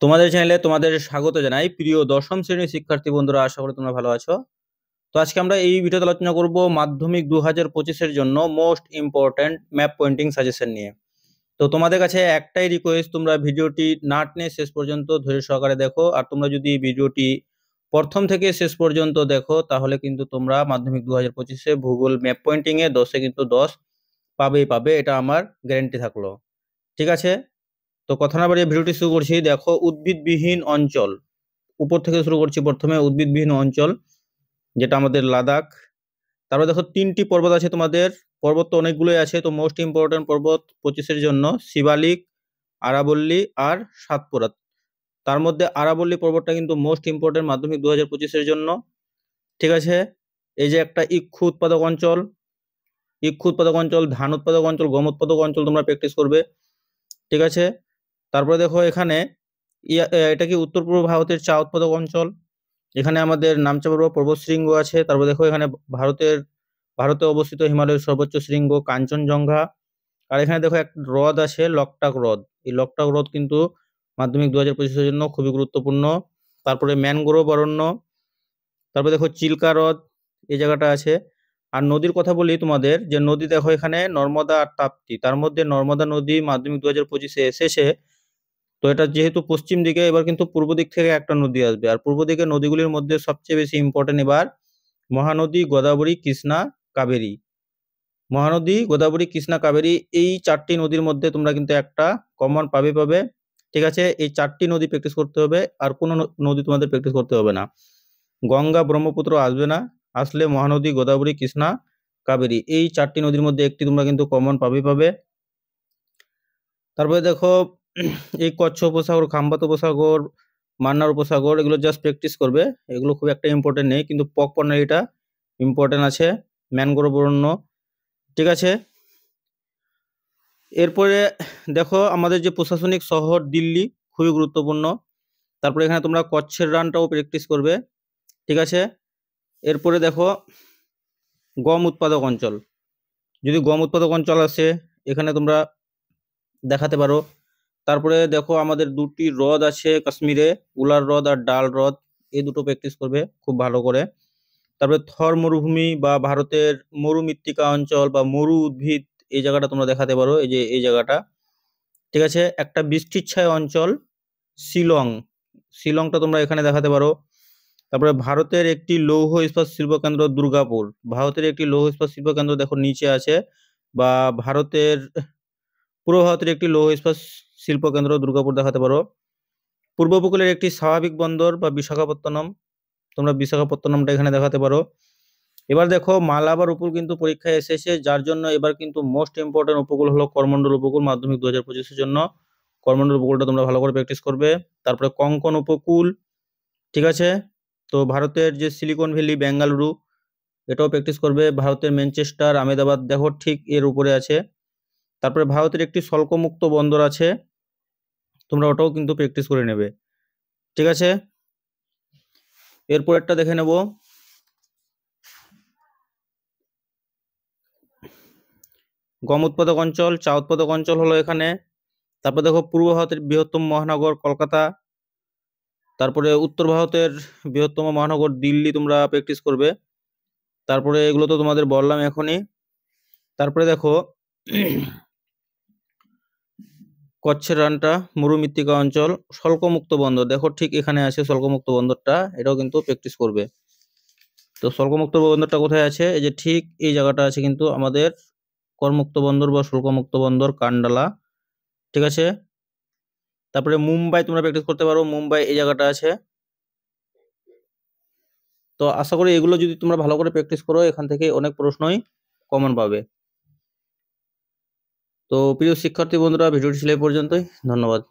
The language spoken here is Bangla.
তোমাদের চ্যানেলে তোমাদের স্বাগত জানাই প্রিয় দশম শ্রেণীর শিক্ষার্থী বন্ধুরা। আশা করি তোমরা ভালো আছো। তো আজকে আমরা এই ভিডিওতে আলোচনা করব মাধ্যমিক 2025-এর জন্য most important map pointing suggestion নিয়ে। তো তোমাদের কাছে একটাই রিকোয়েস্ট, তোমরা ভিডিওটি না টেনে শেষ পর্যন্ত ধৈর্য সহকারে দেখো। আর তোমরা যদি ভিডিওটি প্রথম থেকে শেষ পর্যন্ত দেখো তাহলে কিন্তু তোমরা মাধ্যমিক 2025-এ ভূগোল ম্যাপ পয়েন্টিং এ 10-এ কিন্তু 10 পাবে, এটা আমার গ্যারেন্টি থাকলো। ঠিক আছে, তো কথা না বাড়িয়ে ভিডিওটি শুরু করছি। দেখো, উদ্ভিদবিহীন অঞ্চল, উপর থেকে শুরু করছি। প্রথমে উদ্ভিদবিহীন অঞ্চল, যেটা আমাদের লাদাখ। তারপরে দেখো 3টি পর্বত আছে তোমাদের। পর্বত তো অনেকগুলোই আছে, তো মোস্ট ইম্পর্টেন্ট পর্বত 25-এর জন্য শিবালিক, আরাবল্লী আর সাতপুরা। তার মধ্যে আরাবল্লী পর্বতটা কিন্তু মোস্ট ইম্পর্টেন্ট মাধ্যমিক 2025-এর জন্য। ঠিক আছে, এই যে একটা ইক্ষু উৎপাদক অঞ্চল, ধান উৎপাদক অঞ্চল, গম উৎপাদক অঞ্চল তোমরা প্র্যাকটিস করবে। ঠিক আছে, তারপরে দেখো এখানে এটা কি উত্তর পূর্ব ভারতের চা উৎপাদক অঞ্চল। এখানে আমাদের নামচা পর্বত শৃঙ্গ আছে। তারপর দেখো এখানে ভারতে অবস্থিত হিমালয়ের সর্বোচ্চ শৃঙ্গ কাঞ্চনজঙ্ঘা। আর এখানে দেখো এক হ্রদ আছে, লোকটাক হ্রদ। এই লোকটাক হ্রদ কিন্তু মাধ্যমিক 2025-এর জন্য খুবই গুরুত্বপূর্ণ। তারপরে ম্যানগ্রোভ অরণ্য। তারপরে দেখো চিল্কা হ্রদ, এই জায়গাটা আছে। আর নদীর কথা বলি তোমাদের, যে নদী দেখো এখানে নর্মদা আর তাপ্তি। তার মধ্যে নর্মদা নদী মাধ্যমিক 2025-এ এসেছে। তো এটা যেহেতু পশ্চিম দিকে, এবার কিন্তু পূর্ব দিক থেকে একটা নদী আসবে। আর পূর্ব দিকের নদীগুলির মধ্যে সবচেয়ে বেশি ইম্পর্টেন্ট এবার মহানদী, গোদাবরী, কৃষ্ণা, কাবেরী। মহানদী, গোদাবরী, কৃষ্ণা, কাবেরী, এই 4টি নদীর মধ্যে তোমরা কিন্তু একটা কমন পাবে। ঠিক আছে, এই 4টি নদী প্র্যাকটিস করতে হবে, আর কোনো নদী তোমাদের প্র্যাকটিস করতে হবে না। গঙ্গা, ব্রহ্মপুত্র আসবে না। আসলে মহানদী, গোদাবরী, কৃষ্ণা, কাবেরী, এই 4টি নদীর মধ্যে একটি তোমরা কিন্তু কমন পাবে। তারপরে দেখো এই কচ্ছ উপসাগর, খাম্বাত উপসাগর, মান্নার উপসাগর, এগুলো জাস্ট প্র্যাকটিস করবে। এগুলো খুব একটা ইম্পর্টেন্ট নেই, কিন্তু পক প্রণালীটা ইম্পর্টেন্ট আছে, ম্যানগ্রোভ অরণ্য। ঠিক আছে, এরপরে দেখো আমাদের যে প্রশাসনিক শহর দিল্লি, খুবই গুরুত্বপূর্ণ। তারপরে এখানে তোমরা কচ্ছের রানটাও প্র্যাকটিস করবে। ঠিক আছে, এরপরে দেখো গম উৎপাদক অঞ্চল। যদি গম উৎপাদক অঞ্চল আসে এখানে তোমরা দেখাতে পারো। তারপরে দেখো আমাদের 2টি হ্রদ আছে কাশ্মীরে, উলার হ্রদ আর ডাল হ্রদ, এই দুটো প্র্যাকটিস করবে খুব ভালো করে। তারপরে থর মরুভূমি বা ভারতের মরুমৃত্তিকা অঞ্চল বা মরু উদ্ভিদ, এই জায়গাটা তোমরা দেখাতে পারো, এই যে এই জায়গাটা। ঠিক আছে, একটা বৃষ্টির ছায়া অঞ্চল শিলংটা তোমরা এখানে দেখাতে পারো। তারপরে ভারতের একটি লৌহ ইস্পাত শিল্প কেন্দ্র দুর্গাপুর। ভারতের একটি লৌহ ইস্পাত শিল্প কেন্দ্র দেখো নিচে আছে। বা পূর্ব ভারতের একটি লৌহ ইস্পাত শিল্প কেন্দ্র দুর্গাপুর দেখাতে পারো। পূর্ব উপকূলের একটি স্বাভাবিক বন্দর বা বিশাখাপত্তনম, তোমরা বিশাখাপত্তনমটা এখানে দেখাতে পারো। এবার দেখো মালাবার উপকূল কিন্তু পরীক্ষায় এসেছে, যার জন্য এবার কিন্তু মোস্ট ইম্পর্টেন্ট উপকূল হলো করমন্ডল উপকূল মাধ্যমিক 2025-এর জন্য। করমন্ডল উপকূলটা তোমরা ভালো করে প্র্যাকটিস করবে। তারপরে কঙ্কন উপকূল। ঠিক আছে, তো ভারতের যে সিলিকন ভ্যালি, বেঙ্গালুরু, এটাও প্র্যাকটিস করবে। ভারতের ম্যানচেস্টার, আহমেদাবাদ দেখো ঠিক এর উপরে আছে। তারপরে ভারতের একটি শুল্কমুক্ত বন্দর আছে, তোমরা ওটাও কিন্তু প্র্যাকটিস করে নেবে। ঠিক আছে, এরপর একটা দেখে নেব গম উৎপাদক অঞ্চল, চা উৎপাদক অঞ্চল হলো এখানে। তারপর দেখো পূর্ব ভারতের বৃহত্তম মহানগর কলকাতা। তারপরে উত্তর ভারতের বৃহত্তম মহানগর দিল্লি তোমরা প্র্যাকটিস করবে। তারপরে এগুলো তো তোমাদের বললাম এখনই। তারপরে দেখো কচ্ছের রানটা মরুমৃত্তিকা অঞ্চল, শুল্কমুক্ত বন্দর দেখো ঠিক এখানে আছে শুল্কমুক্ত বন্দরটা, এটাও কিন্তু প্র্যাকটিস করবে। তো শুল্কমুক্ত বন্দরটা কোথায় আছে, এই যে ঠিক এই জায়গাটা আছে কিন্তু আমাদের করমুক্ত বন্দর বা শুল্কমুক্ত বন্দর কান্ডালা। ঠিক আছে, তারপরে মুম্বাই তোমরা প্র্যাকটিস করতে পারো, মুম্বাই এই জায়গাটা আছে। তো আশা করি এগুলো যদি তোমরা ভালো করে প্র্যাকটিস করো এখান থেকে অনেক প্রশ্নই কমন পাবে। তো প্রিয় শিক্ষার্থী বন্ধুরা, ভিডিওটি ছিল এই পর্যন্তই। ধন্যবাদ।